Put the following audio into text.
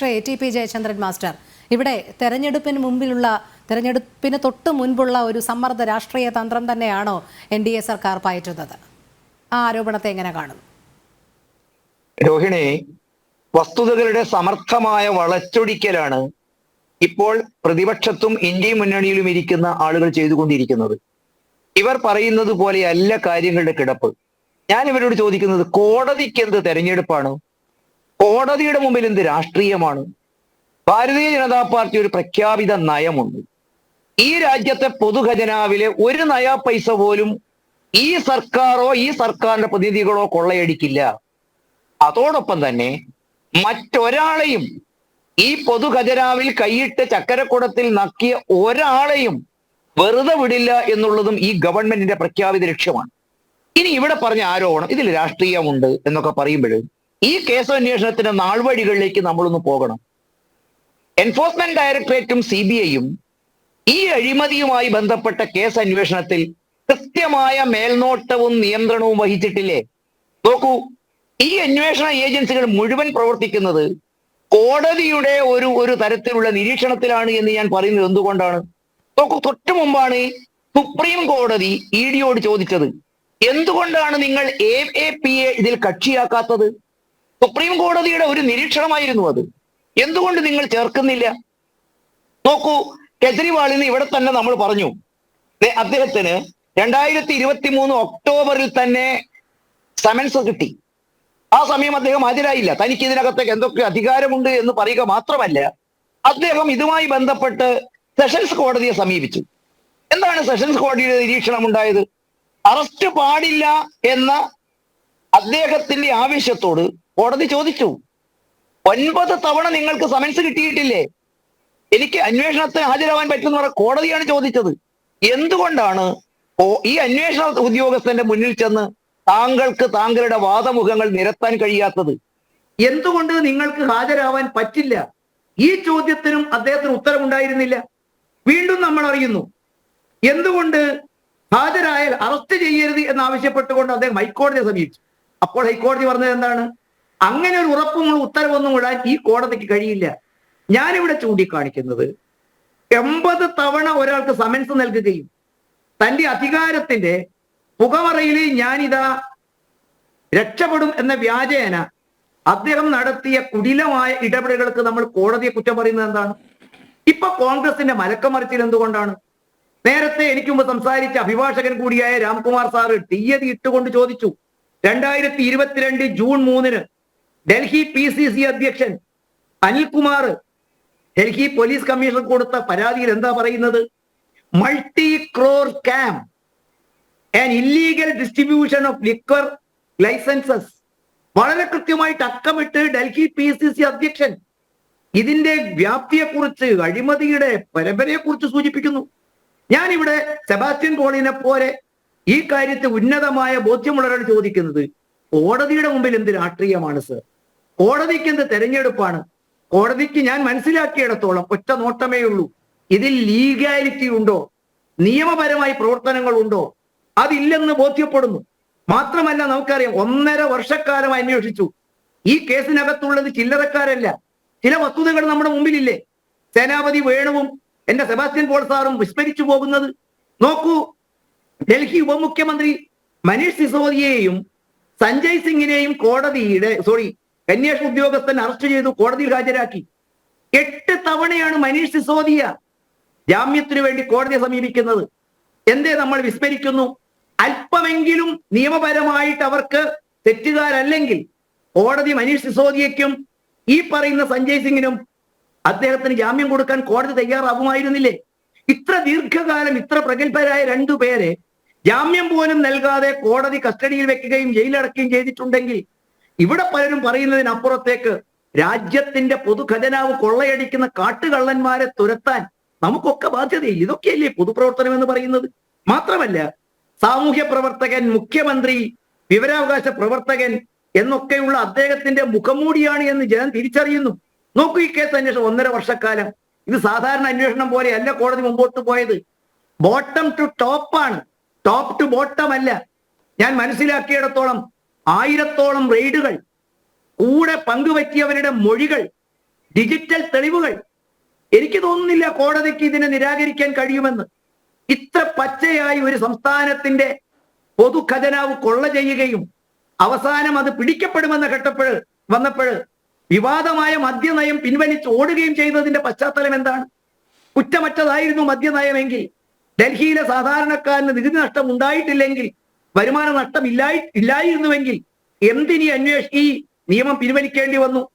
ATP Jayachandran master, ഇവിടെ തെരഞ്ഞെടുപ്പിന് തൊട്ട് മുൻപുള്ള ഒരു സമ്മർദ്ദ രാഷ്ട്രീയ തന്ത്രം തന്നെയാണോ NDA സർക്കാർ പയറ്റുന്നത്? ആ ആരോപണത്തെ എങ്ങനെ കാണുന്നു? രോഹിണി, വസ്തുതകളുടെ സമർത്ഥമായ വളച്ചൊടിക്കലാണ് ഇപ്പോൾ പ്രതിപക്ഷത്തും ഇന്ത്യ മുന്നണിയിലും ഇരിക്കുന്ന ആളുകൾ ചെയ്തുകൊണ്ടിരിക്കുന്നത്. ഇവർ പറയുന്നത് പോലെയല്ല കാര്യങ്ങളുടെ കിടപ്പ്. ഞാൻ ഇവരോട് ചോദിക്കുന്നത്, കോടതിക്ക് എന്ത് തെരഞ്ഞെടുപ്പാണ്? കോടതിയുടെ മുമ്പിൽ എന്ത് രാഷ്ട്രീയമാണ്? ഭാരതീയ ജനതാ പാർട്ടി ഒരു പ്രഖ്യാപിത നയമുണ്ട്. ഈ രാജ്യത്തെ പൊതുഖജനാവിലെ ഒരു നയാ പൈസ പോലും ഈ സർക്കാരോ ഈ സർക്കാരിന്റെ പ്രതിനിധികളോ കൊള്ളയടിക്കില്ല. അതോടൊപ്പം തന്നെ മറ്റൊരാളെയും, ഈ പൊതുഖജനാവിൽ കൈയിട്ട് ചക്കരക്കുടത്തിൽ നക്കിയ ഒരാളെയും വെറുതെ വിടില്ല എന്നുള്ളതും ഈ ഗവൺമെന്റിന്റെ പ്രഖ്യാപിത ലക്ഷ്യമാണ്. ഇനി ഇവിടെ പറഞ്ഞ ആരോപണം ഇതിൽ രാഷ്ട്രീയമുണ്ട് എന്നൊക്കെ പറയുമ്പോൾ ഈ കേസന്വേഷണത്തിന്റെ നാൾവഴികളിലേക്ക് നമ്മളൊന്ന് പോകണം. എൻഫോഴ്സ്മെന്റ് ഡയറക്ടറേറ്റും CBIയും ഈ അഴിമതിയുമായി ബന്ധപ്പെട്ട കേസ് അന്വേഷണത്തിൽ കൃത്യമായ മേൽനോട്ടവും നിയന്ത്രണവും വഹിച്ചിട്ടില്ലേ? നോക്കൂ, ഈ അന്വേഷണ ഏജൻസികൾ മുഴുവൻ പ്രവർത്തിക്കുന്നത് കോടതിയുടെ ഒരു തരത്തിലുള്ള നിരീക്ഷണത്തിലാണ് എന്ന് ഞാൻ പറയുന്നത് എന്തുകൊണ്ടാണ്? നോക്കൂ, തൊട്ടു മുമ്പാണ് സുപ്രീം കോടതി EDയോട് ചോദിച്ചത്, എന്തുകൊണ്ടാണ് നിങ്ങൾ AAPയെ ഇതിൽ കക്ഷിയാക്കാത്തത്? സുപ്രീം കോടതിയുടെ ഒരു നിരീക്ഷണമായിരുന്നു അത്. എന്തുകൊണ്ട് നിങ്ങൾ ചേർക്കുന്നില്ല? നോക്കൂ, കെജ്രിവാളിന് ഇവിടെ തന്നെ നമ്മൾ പറഞ്ഞു, അദ്ദേഹത്തിന് 2023 ഒക്ടോബറിൽ തന്നെ സമൻസ് കിട്ടി. ആ സമയം അദ്ദേഹം ഹാജരായില്ല. തനിക്ക് ഇതിനകത്തേക്ക് എന്തൊക്കെ അധികാരമുണ്ട് എന്ന് പറയുക മാത്രമല്ല, അദ്ദേഹം ഇതുമായി ബന്ധപ്പെട്ട് സെഷൻസ് കോടതിയെ സമീപിച്ചു. എന്താണ് സെഷൻസ് കോടതിയുടെ നിരീക്ഷണം ഉണ്ടായത്? അറസ്റ്റ് പാടില്ല എന്ന അദ്ദേഹത്തിന്റെ ആവശ്യത്തോട് കോടതി ചോദിച്ചു, 9 തവണ നിങ്ങൾക്ക് സമൻസ് കിട്ടിയിട്ടില്ലേ, എനിക്ക് അന്വേഷണത്തിന് ഹാജരാവാൻ പറ്റുമെന്ന് പറഞ്ഞ കോടതിയാണ് ചോദിച്ചത്. എന്തുകൊണ്ടാണ് ഈ അന്വേഷണ ഉദ്യോഗസ്ഥന്റെ മുന്നിൽ ചെന്ന് താങ്കൾക്ക് താങ്കളുടെ വാദമുഖങ്ങൾ നിരത്താൻ കഴിയാത്തത്? എന്തുകൊണ്ട് നിങ്ങൾക്ക് ഹാജരാവാൻ പറ്റില്ല? ഈ ചോദ്യത്തിനും അദ്ദേഹത്തിന് ഉത്തരമുണ്ടായിരുന്നില്ല. വീണ്ടും നമ്മൾ അറിയുന്നു, എന്തുകൊണ്ട് ഹാജരായാൽ അറസ്റ്റ് ചെയ്യരുത് എന്നാവശ്യപ്പെട്ടുകൊണ്ട് അദ്ദേഹം ഹൈക്കോടതിയെ സമീപിച്ചു. അപ്പോൾ ഹൈക്കോടതി പറഞ്ഞത് എന്താണ്? അങ്ങനെ ഒരു ഉറപ്പും ഉത്തരവൊന്നും ഇടാൻ ഈ കോടതിക്ക് കഴിയില്ല. ഞാനിവിടെ ചൂണ്ടിക്കാണിക്കുന്നത്, 80 തവണ ഒരാൾക്ക് സമൻസ് നൽകുകയും തന്റെ അധികാരത്തിന്റെ പുകമറയിൽ ഞാനിതാ രക്ഷപ്പെടും എന്ന വ്യാജേന അദ്ദേഹം നടത്തിയ കുടിലമായ ഇടപെടലുകൾക്ക് നമ്മൾ കോടതിയെ കുറ്റം പറയുന്നത് എന്താണ്? ഇപ്പൊ കോൺഗ്രസിന്റെ മലക്കമറിച്ചിൽ എന്തുകൊണ്ടാണ്? നേരത്തെ എനിക്ക് മുമ്പ് സംസാരിച്ച അഭിഭാഷകൻ കൂടിയായ രാംകുമാർ സാറ് തീയതി ഇട്ടുകൊണ്ട് ചോദിച്ചു, 2022 ജൂൺ 3 ഡൽഹി PCC അധ്യക്ഷൻ അനിൽകുമാർ ഡൽഹി പോലീസ് കമ്മീഷണർ കൊടുത്ത പരാതിയിൽ എന്താ പറയുന്നത്? Multi crore scam and illegal distribution of liquor licences. വളരെ കൃത്യമായിട്ട് അക്കമിട്ട് ഡൽഹി PCC അധ്യക്ഷൻ ഇതിന്റെ വ്യാപ്തിയെക്കുറിച്ച്, അഴിമതിയുടെ പരമ്പരയെക്കുറിച്ച് സൂചിപ്പിക്കുന്നു. ഞാനിവിടെ സെബാസ്റ്റ്യൻ പോളിനെ പോലെ ഈ കാര്യത്തിൽ ഉന്നതമായ ബോധ്യമുള്ളവരോട് ചോദിക്കുന്നത്, കോടതിയുടെ മുമ്പിൽ എന്ത് രാഷ്ട്രീയമാണ് സർ? കോടതിക്ക് എന്ത് തെരഞ്ഞെടുപ്പാണ്? കോടതിക്ക് ഞാൻ മനസ്സിലാക്കിയിടത്തോളം ഒറ്റ നോട്ടമേ ഉള്ളൂ, ഇതിൽ ലീഗാലിറ്റി ഉണ്ടോ, നിയമപരമായി പ്രവർത്തനങ്ങൾ ഉണ്ടോ? അതില്ലെന്ന് ബോധ്യപ്പെടുന്നു. മാത്രമല്ല, നമുക്കറിയാം 1.5 വർഷക്കാലം അന്വേഷിച്ചു. ഈ കേസിനകത്തുള്ളത് ചില്ലറക്കാരല്ല. ചില വസ്തുതകൾ നമ്മുടെ മുമ്പിലില്ലേ? സേനാപതി വേണുവും എന്റെ സെബാസ്റ്റ്യൻ പോൾ സാറും വിസ്മരിച്ചു പോകുന്നത് നോക്കൂ. ഡൽഹി ഉപമുഖ്യമന്ത്രി മനീഷ് സിസോദിയെയും സഞ്ജയ് സിംഗിനെയും അന്വേഷണ ഉദ്യോഗസ്ഥൻ അറസ്റ്റ് ചെയ്തു, കോടതിയിൽ ഹാജരാക്കി. 8 തവണയാണ് മനീഷ് സിസോദിയ ജാമ്യത്തിനു വേണ്ടി കോടതിയെ സമീപിക്കുന്നത്. എന്തേ നമ്മൾ വിസ്മരിക്കുന്നു? അല്പമെങ്കിലും നിയമപരമായിട്ട് അവർക്ക് തെറ്റുകാരല്ലെങ്കിൽ കോടതി മനീഷ് സിസോദിയയ്ക്കും ഈ പറയുന്ന സഞ്ജയ് സിംഗിനും അദ്ദേഹത്തിന് ജാമ്യം കൊടുക്കാൻ കോടതി തയ്യാറാവുമായിരുന്നില്ലേ? ഇത്ര ദീർഘകാലം ഇത്ര പ്രഗത്ഭരായ 2 പേരെ ജാമ്യം പോലും നൽകാതെ കോടതി കസ്റ്റഡിയിൽ വെക്കുകയും ജയിലടക്കുകയും ചെയ്തിട്ടുണ്ടെങ്കിൽ, ഇവിടെ പലരും പറയുന്നതിനപ്പുറത്തേക്ക് രാജ്യത്തിന്റെ പൊതുഖജനാവ് കൊള്ളയടിക്കുന്ന കാട്ടുകള്ളന്മാരെ തുരത്താൻ നമുക്കൊക്കെ ബാധ്യതയില്ല. ഇതൊക്കെയല്ലേ പൊതുപ്രവർത്തനം എന്ന് പറയുന്നത്? മാത്രമല്ല, സാമൂഹ്യ പ്രവർത്തകൻ, മുഖ്യമന്ത്രി, വിവരാവകാശ പ്രവർത്തകൻ എന്നൊക്കെയുള്ള അദ്ദേഹത്തിന്റെ മുഖംമൂടിയാണ് എന്ന് ജനം തിരിച്ചറിയുന്നു. നോക്കൂ, ഈ കേസ് അന്വേഷണം 1.5 വർഷക്കാലം. ഇത് സാധാരണ അന്വേഷണം പോലെയല്ല കോടതി മുമ്പോട്ട് പോയത്. ബോട്ടം ടു ടോപ്പ് ആണ്, ടോപ്പ് ടു ബോട്ടം അല്ല. ഞാൻ മനസ്സിലാക്കിയിടത്തോളം 1000-ഓളം റെയ്ഡുകൾ, കൂടെ പങ്കുപറ്റിയവരുടെ മൊഴികൾ, ഡിജിറ്റൽ തെളിവുകൾ. എനിക്ക് തോന്നുന്നില്ല കോടതിക്ക് ഇതിനെ നിരാകരിക്കാൻ കഴിയുമെന്ന്. ഇത്ര പച്ചയായി ഒരു സംസ്ഥാനത്തിന്റെ പൊതുഖജനാവ് കൊള്ള ചെയ്യുകയും അവസാനം അത് പിടിക്കപ്പെടുമെന്ന വന്നപ്പോൾ വിവാദമായ മദ്യനയം പിൻവലിച്ച് ഓടുകയും ചെയ്തതിന്റെ പശ്ചാത്തലം എന്താണ്? കുറ്റമറ്റതായിരുന്നു മദ്യനയമെങ്കിൽ, ഡൽഹിയിലെ സാധാരണക്കാരന് നികുതി നഷ്ടം ഉണ്ടായിട്ടില്ലെങ്കിൽ, വരുമാന നഷ്ടം ഇല്ലായിരുന്നുവെങ്കിൽ എന്തിനീ ഈ നിയമം പിൻവലിക്കേണ്ടി വന്നു?